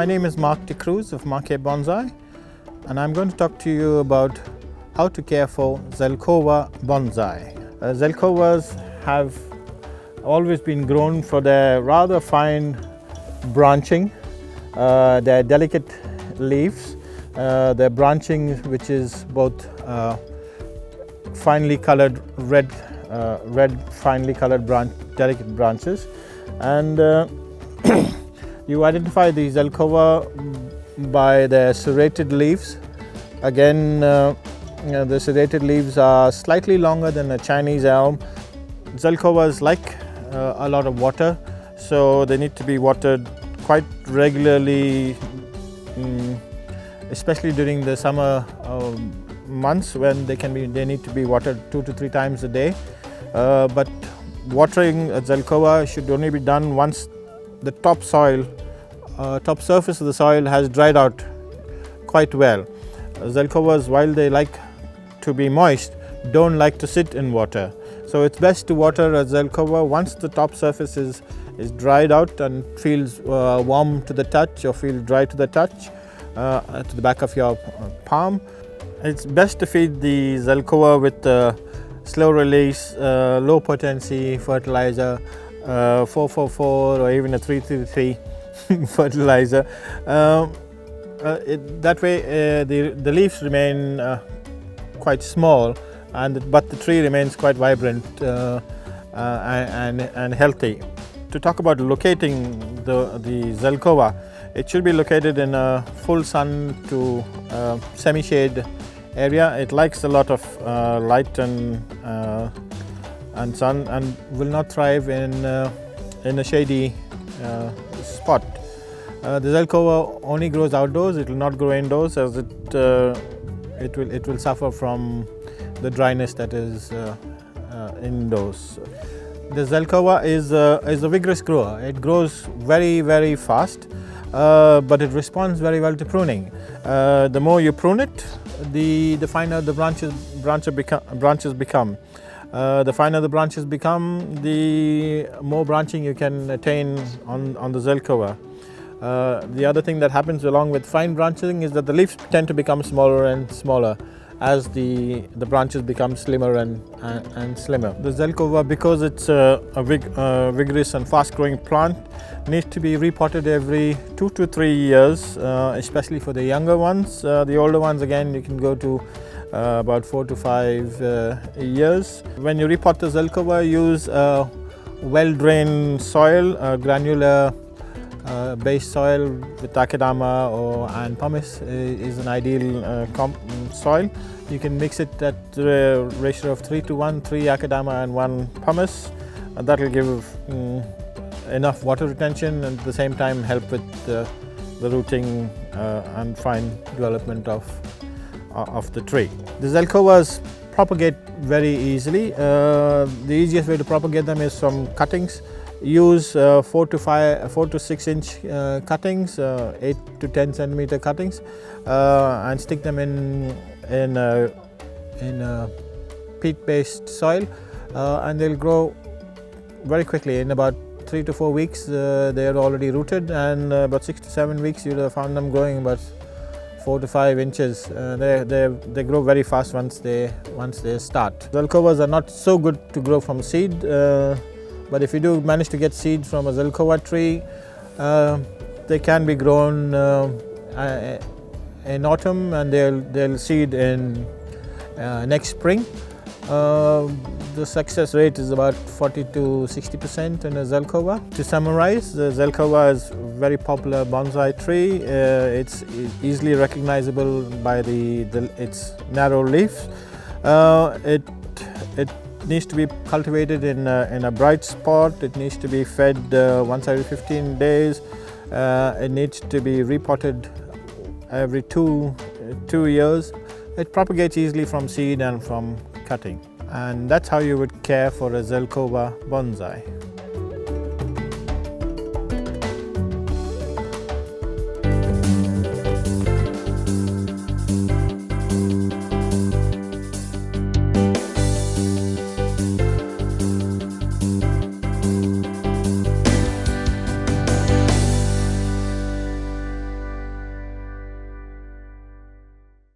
My name is Mark De Cruz of Bonsai Bonsai, and I'm going to talk to you about how to care for Zelkova Bonsai. Zelkovas have always been grown for their rather fine branching, their delicate leaves, their branching which is both finely colored red finely colored delicate branches, and you identify the Zelkova by their serrated leaves. Again, the serrated leaves are slightly longer than a Chinese elm. Zelkovas like a lot of water, so they need to be watered quite regularly, especially during the summer months when they need to be watered 2 to 3 times a day. But watering a Zelkova should only be done once the top surface of the soil has dried out quite well. Zelkovas, while they like to be moist, don't like to sit in water. So it's best to water a Zelkova once the top surface is dried out and feels warm to the touch or feels dry to the touch, to the back of your palm. It's best to feed the Zelkova with slow release, low potency fertilizer, 444 or even a 333 fertilizer. That way the leaves remain quite small, but the tree remains quite vibrant and healthy. To talk about locating the Zelkova, it should be located in a full sun to semi-shade area. It likes a lot of light and sun, and will not thrive in a shady spot. The Zelkova only grows outdoors. It will not grow indoors, as it will suffer from the dryness that is indoors. The Zelkova is a vigorous grower. It grows very fast, but it responds very well to pruning. The more you prune it, the finer the branches become. The finer the branches become, the more branching you can attain on the Zelkova. The other thing that happens along with fine branching is that the leaves tend to become smaller and smaller as the branches become slimmer and slimmer. The Zelkova, because it's a vigorous and fast-growing plant, needs to be repotted every 2 to 3 years, especially for the younger ones. The older ones, again, you can go to about 4 to 5 years. When you repot the Zelkova, use well-drained soil, granular based soil with akadama and pumice is an ideal soil. You can mix it at a ratio of 3 to 1, 3 akadama and 1 pumice. That will give enough water retention and at the same time help with the rooting and fine development of the tree. The Zelkovas propagate very easily. The easiest way to propagate them is from cuttings. Use 4 to 6 inch cuttings, 8 to 10 centimeter cuttings, and stick them in a peat-based soil, and they'll grow very quickly. In about 3 to 4 weeks, they are already rooted, and about 6 to 7 weeks, you'll have found them growing about 4 to 5 inches. They grow very fast once they start. Zelkovas are not so good to grow from seed. But if you do manage to get seeds from a Zelkova tree, they can be grown in autumn, and they'll seed in next spring. The success rate is about 40 to 60% in a Zelkova. To summarize, the Zelkova is a very popular bonsai tree. It's easily recognizable by its narrow leaves. It needs to be cultivated in a bright spot. It needs to be fed once every 15 days. It needs to be repotted every 2 years. It propagates easily from seed and from cutting. And that's how you would care for a Zelkova bonsai.